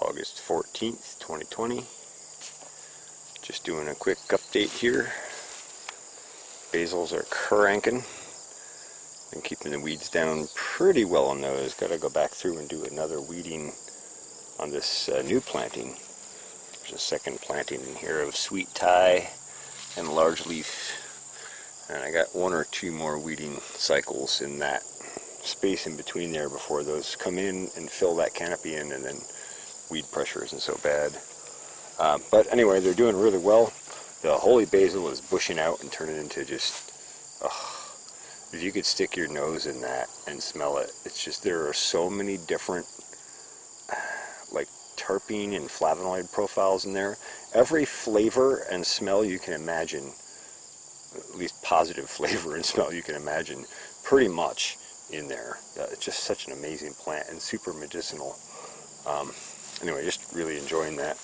August 14th, 2020. Just doing a quick update here. Basils are cranking. Been keeping the weeds down pretty well on those. Got to go back through and do another weeding on this new planting. There's a second planting in here of sweet Thai and large leaf. And I got one or two more weeding cycles in that space in between there before those come in and fill that canopy in, and then weed pressure isn't so bad. But anyway, they're doing really well. The holy basil is bushing out and turning into just, if you could stick your nose in that and smell it, it's just, there are so many different like terpene and flavonoid profiles in there. Every flavor and smell you can imagine, at least positive flavor and smell you can imagine, pretty much in there. It's just such an amazing plant and super medicinal. Anyway, just really enjoying that.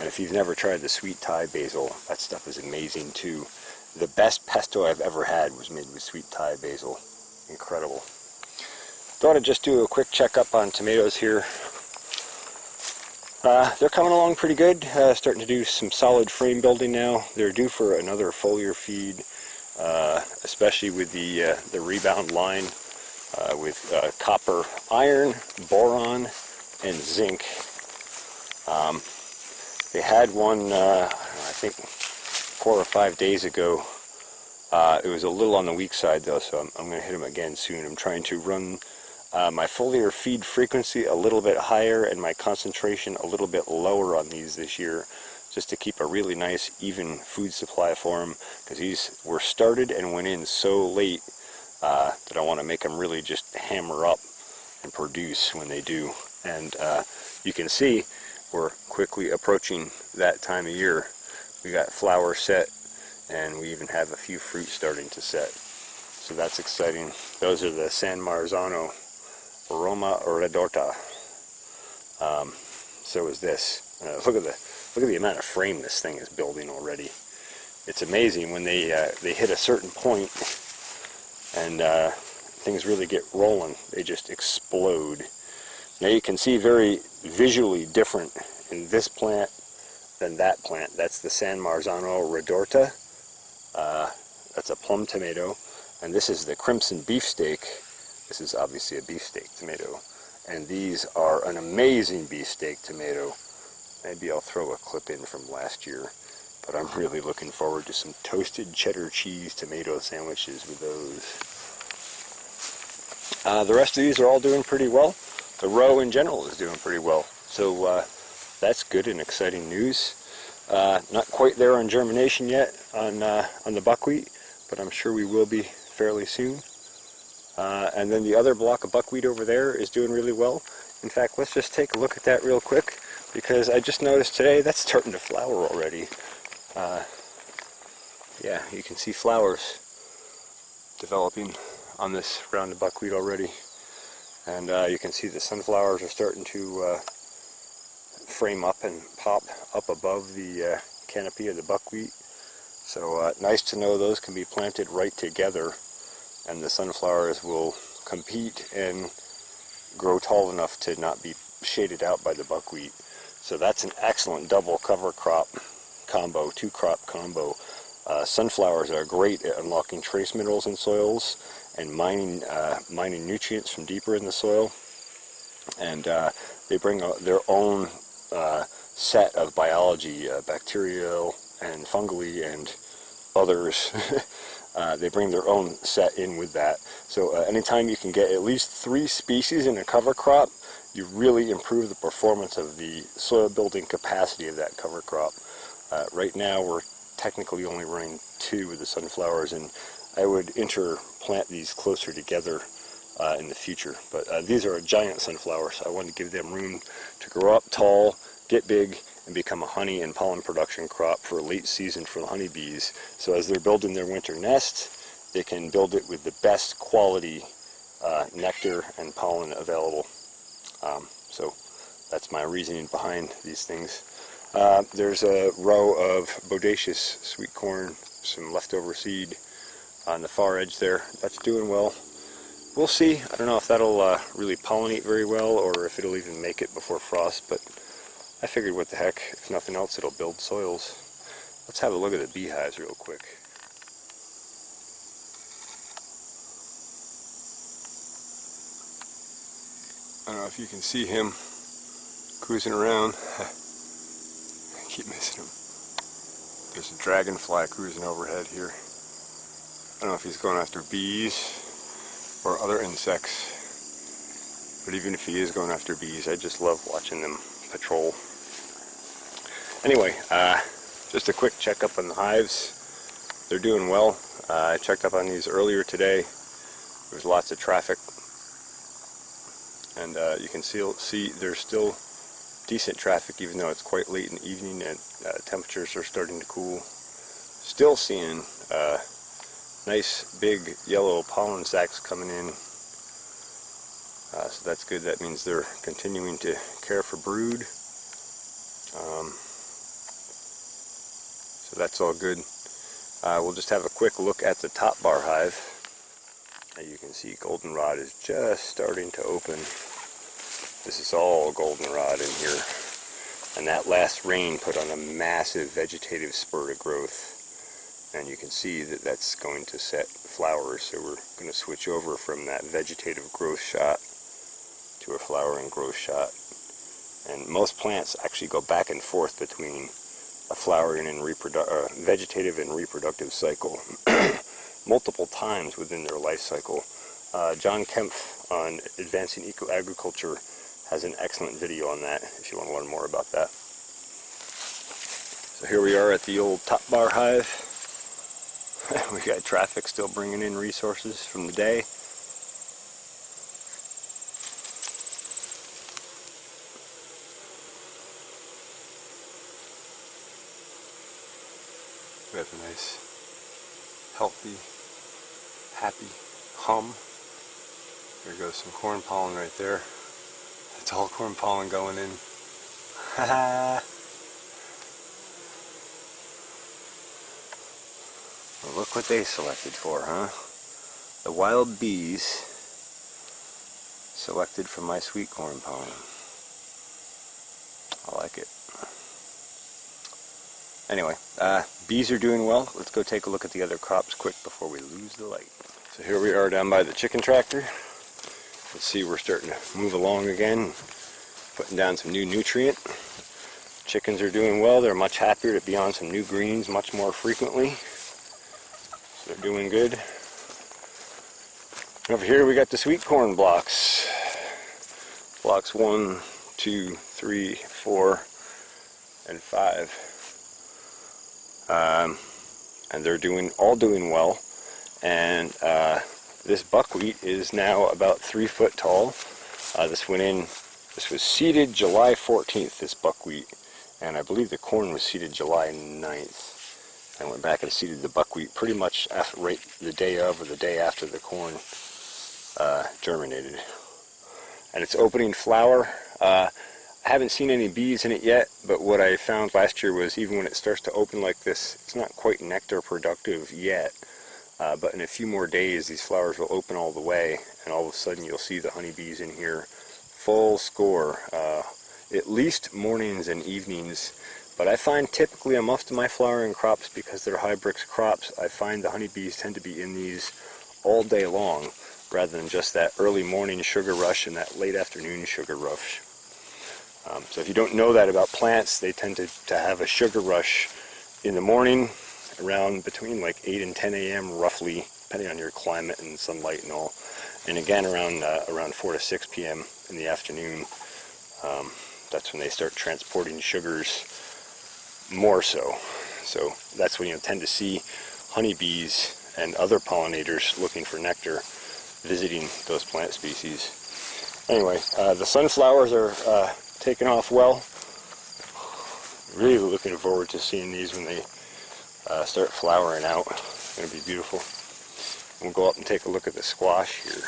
And if you've never tried the sweet Thai basil, that stuff is amazing too. The best pesto I've ever had was made with sweet Thai basil. Incredible. Thought I'd just do a quick checkup on tomatoes here. They're coming along pretty good. Starting to do some solid frame building now. They're due for another foliar feed, especially with the rebound line with copper, iron, boron, and zinc. They had one, I think 4 or 5 days ago. It was a little on the weak side though, so I'm going to hit them again soon. I'm trying to run my foliar feed frequency a little bit higher and my concentration a little bit lower on these this year, just to keep a really nice even food supply for them, because these were started and went in so late that I want to make them really just hammer up and produce when they do. And you can see we're quickly approaching that time of year. We got flower set, and we even have a few fruit starting to set. So that's exciting. Those are the San Marzano Roma Redorta. So is this. Look at the amount of frame this thing is building already. It's amazing when they hit a certain point and things really get rolling. They just explode. Now you can see very visually different in this plant than that plant. That's the San Marzano Redorta. That's a plum tomato. And this is the Crimson Beefsteak. This is obviously a beefsteak tomato. And these are an amazing beefsteak tomato. Maybe I'll throw a clip in from last year. But I'm really looking forward to some toasted cheddar cheese tomato sandwiches with those. The rest of these are all doing pretty well. The row in general is doing pretty well. So that's good and exciting news. Not quite there on germination yet on the buckwheat, but I'm sure we will be fairly soon. And then the other block of buckwheat over there is doing really well. In fact, let's just take a look at that real quick, because I just noticed today that's starting to flower already. Yeah, you can see flowers developing on this round of buckwheat already. And you can see the sunflowers are starting to frame up and pop up above the canopy of the buckwheat. So nice to know those can be planted right together, and the sunflowers will compete and grow tall enough to not be shaded out by the buckwheat. So that's an excellent double cover crop combo, 2-crop combo. Sunflowers are great at unlocking trace minerals in soils and mining nutrients from deeper in the soil. And they bring their own set of biology, bacterial and fungi and others. They bring their own set in with that. So anytime you can get at least 3 species in a cover crop, you really improve the performance of the soil building capacity of that cover crop. Right now we're technically only running 2 with the sunflowers, and I would interplant these closer together in the future. But these are a giant sunflower, so I wanted to give them room to grow up tall, get big, and become a honey and pollen production crop for late season for the honeybees. So as they're building their winter nest, they can build it with the best quality nectar and pollen available. So that's my reasoning behind these things. There's a row of bodacious sweet corn, some leftover seed on the far edge there. That's doing well. We'll see. I don't know if that'll really pollinate very well, or if it'll even make it before frost, but I figured what the heck, if nothing else it'll build soils. Let's have a look at the beehives real quick. I don't know if you can see him cruising around. I keep missing him. There's a dragonfly cruising overhead here. I don't know if he's going after bees or other insects, but even if he is going after bees, I just love watching them patrol. Anyway, just a quick checkup on the hives. They're doing well. I checked up on these earlier today. There's lots of traffic, and you can see there's still decent traffic even though it's quite late in the evening and temperatures are starting to cool. Still seeing nice big yellow pollen sacs coming in, so that's good. That means they're continuing to care for brood, so that's all good. We'll just have a quick look at the top bar hive. As you can see, goldenrod is just starting to open. This is all goldenrod in here, and that last rain put on a massive vegetative spurt of growth. And you can see that that's going to set flowers, so we're going to switch over from that vegetative growth shot to a flowering growth shot. And most plants actually go back and forth between a flowering and vegetative and reproductive cycle multiple times within their life cycle. John Kempf on Advancing Eco-Agriculture has an excellent video on that if you want to learn more about that. So here we are at the old top bar hive. We got traffic still bringing in resources from the day. We have a nice, healthy, happy hum. There goes some corn pollen right there. It's all corn pollen going in. Haha! Well, look what they selected for, huh? The wild bees selected for my sweet corn pollen. I like it. Anyway, bees are doing well. Let's go take a look at the other crops quick before we lose the light. So here we are down by the chicken tractor. Let's see, we're starting to move along again, putting down some new nutrient. Chickens are doing well. They're much happier to be on some new greens much more frequently. They're doing good. Over here we got the sweet corn blocks. Blocks 1, 2, 3, 4, and 5. And they're all doing well. And this buckwheat is now about 3 foot tall. This was seeded July 14th, this buckwheat. And I believe the corn was seeded July 9th. I went back and seeded the buckwheat pretty much right the day of or the day after the corn germinated. And it's opening flower. I haven't seen any bees in it yet, but what I found last year was even when it starts to open like this, it's not quite nectar productive yet. But in a few more days, these flowers will open all the way, and all of a sudden you'll see the honeybees in here full score, at least mornings and evenings. But I find typically on most of my flowering crops, because they're hybrix crops, I find the honeybees tend to be in these all day long, rather than just that early morning sugar rush and that late afternoon sugar rush. So if you don't know that about plants, they tend to have a sugar rush in the morning, around between like 8 and 10 a.m. roughly, depending on your climate and sunlight and all. And again around 4 to 6 p.m. in the afternoon. That's when they start transporting sugars more so. So that's when you'll tend to see honeybees and other pollinators looking for nectar visiting those plant species. Anyway, the sunflowers are taking off well. Really looking forward to seeing these when they start flowering out. It's going to be beautiful. We'll go up and take a look at the squash here.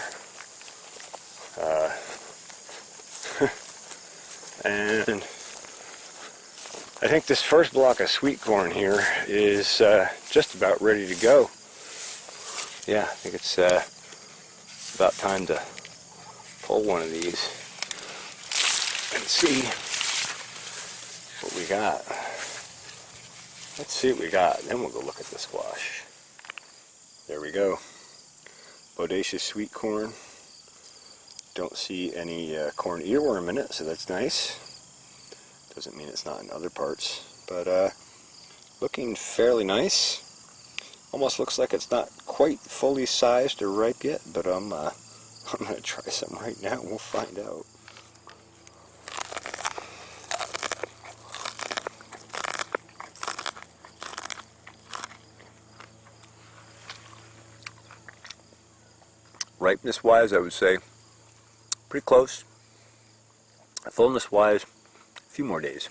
And I think this first block of sweet corn here is just about ready to go. Yeah, I think it's about time to pull one of these and see what we got. Let's see what we got, then we'll go look at the squash. There we go. Bodacious sweet corn. Don't see any corn earworm in it, so that's nice. Doesn't mean it's not in other parts, but looking fairly nice. Almost looks like it's not quite fully sized or ripe yet, but I'm gonna try some right now. We'll find out. Ripeness wise, I would say pretty close. Fullness wise, a few more days.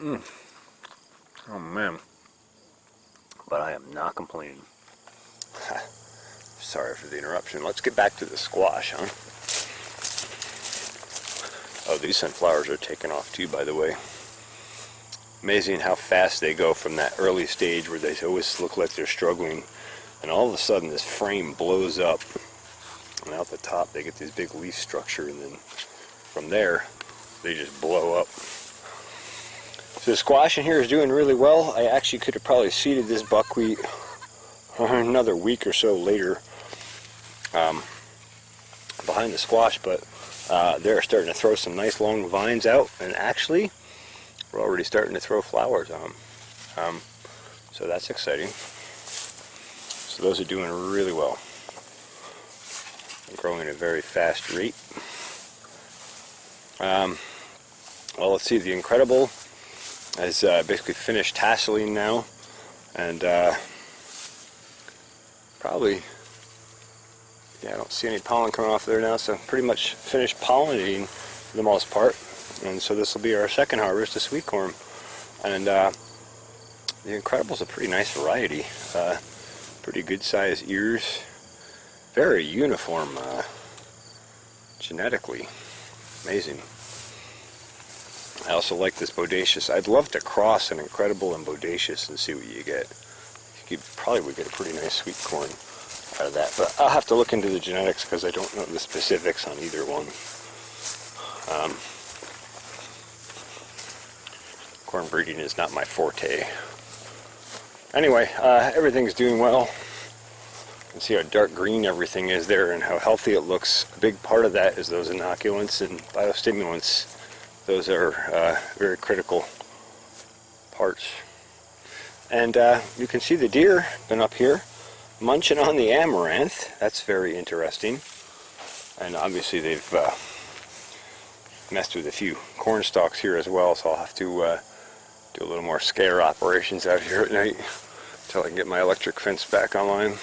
Oh man. But I am not complaining. Sorry for the interruption. Let's get back to the squash, huh? Oh, these sunflowers are taking off too, by the way. Amazing how fast they go from that early stage where they always look like they're struggling, and all of a sudden this frame blows up, and out the top they get this big leaf structure, and then from there they just blow up. So the squash in here is doing really well. I actually could have probably seeded this buckwheat another week or so later behind the squash, but they're starting to throw some nice long vines out, and actually we're already starting to throw flowers on them. So that's exciting. So those are doing really well. Growing at a very fast rate. Well, let's see, the Incredible has basically finished tasseling now, and probably, yeah, I don't see any pollen coming off there now, so pretty much finished pollinating for the most part. And so this will be our second harvest of sweet corn, and the Incredible is a pretty nice variety. Pretty good sized ears, very uniform genetically, amazing. I also like this Bodacious. I'd love to cross an Incredible and Bodacious and see what you get. You probably would get a pretty nice sweet corn out of that, but I'll have to look into the genetics because I don't know the specifics on either one. Corn breeding is not my forte. Anyway, everything's doing well. You can see how dark green everything is there and how healthy it looks. A big part of that is those inoculants and biostimulants. Those are very critical parts. And you can see the deer been up here munching on the amaranth. That's very interesting. And obviously they've messed with a few corn stalks here as well, so I'll have to do a little more scare operations out here at night until I can get my electric fence back online.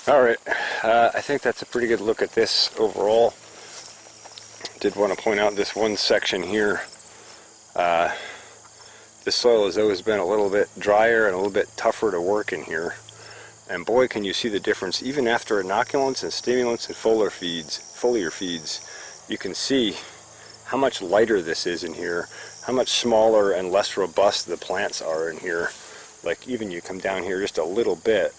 Alright, I think that's a pretty good look at this overall. Did want to point out this one section here. This soil has always been a little bit drier and a little bit tougher to work in here. And boy, can you see the difference. Even after inoculants and stimulants and foliar feeds, you can see how much lighter this is in here, how much smaller and less robust the plants are in here. Like even you come down here just a little bit,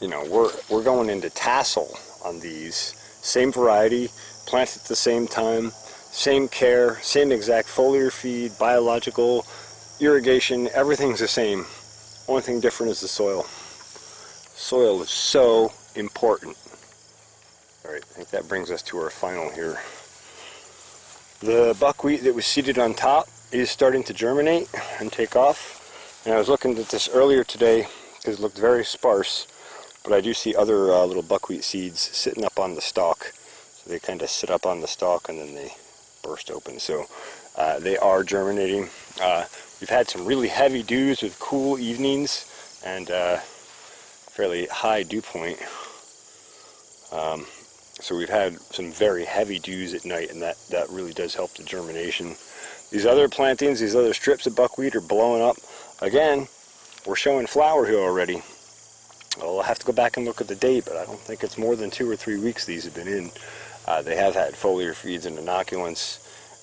you know, we're going into tassel on these. Same variety, planted at the same time, same care, same exact foliar feed, biological, irrigation, everything's the same. Only thing different is the soil. Soil is so important. Alright, I think that brings us to our final here. The buckwheat that was seeded on top is starting to germinate and take off. And I was looking at this earlier today because it looked very sparse, but I do see other little buckwheat seeds sitting up on the stalk. So they kind of sit up on the stalk and then they burst open. So they are germinating. We've had some really heavy dews with cool evenings and fairly high dew point. So we've had some very heavy dews at night, and that really does help the germination. These other plantings, these other strips of buckwheat are blowing up. Again, we're showing flower here already. I'll have to go back and look at the date, but I don't think it's more than 2 or 3 weeks these have been in. They have had foliar feeds and inoculants,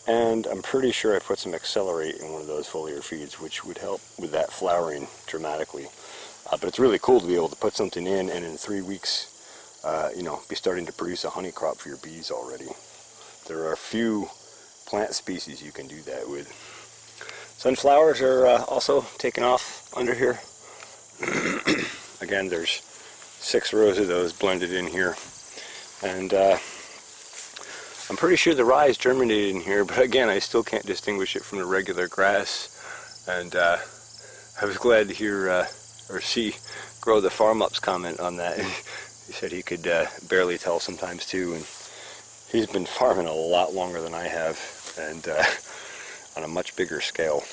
and I'm pretty sure I put some Accelerate in one of those foliar feeds, which would help with that flowering dramatically. But it's really cool to be able to put something in, and in 3 weeks be starting to produce a honey crop for your bees already. There are a few plant species you can do that with. Sunflowers are also taking off under here. Again, there's 6 rows of those blended in here. And I'm pretty sure the rye is germinated in here, but again, I still can't distinguish it from the regular grass. And I was glad to hear or see Grow the Farm Up's comment on that. He said he could barely tell sometimes too, and he's been farming a lot longer than I have, and on a much bigger scale,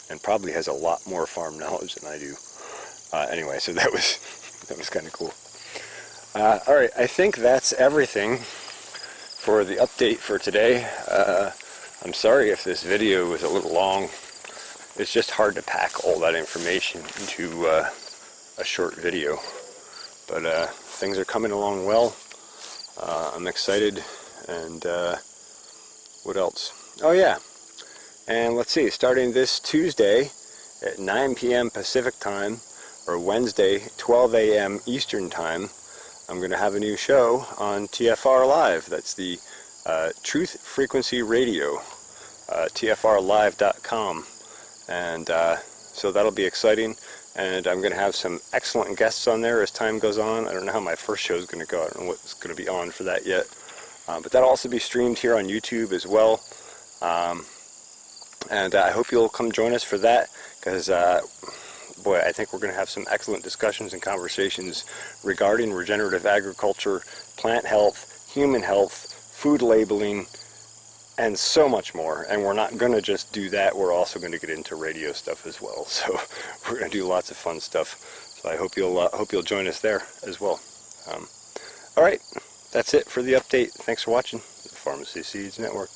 and probably has a lot more farm knowledge than I do. Anyway, so that was kind of cool. All right, I think that's everything for the update for today. I'm sorry if this video was a little long. It's just hard to pack all that information into a short video. But things are coming along well. I'm excited. And what else? Oh yeah. And let's see, starting this Tuesday at 9 p.m. Pacific time, or Wednesday 12 a.m. Eastern time, I'm going to have a new show on TFR Live. That's the Truth Frequency Radio, tfrlive.com. And so that'll be exciting. And I'm going to have some excellent guests on there as time goes on. I don't know how my first show is going to go. I don't know what's going to be on for that yet. But that'll also be streamed here on YouTube as well. And I hope you'll come join us for that, because boy, I think we're going to have some excellent discussions and conversations regarding regenerative agriculture, plant health, human health, food labeling, and so much more. And we're not going to just do that, we're also going to get into radio stuff as well. So we're going to do lots of fun stuff. So I hope you'll join us there as well. All right, that's it for the update. Thanks for watching the Pharmacy Seeds Network.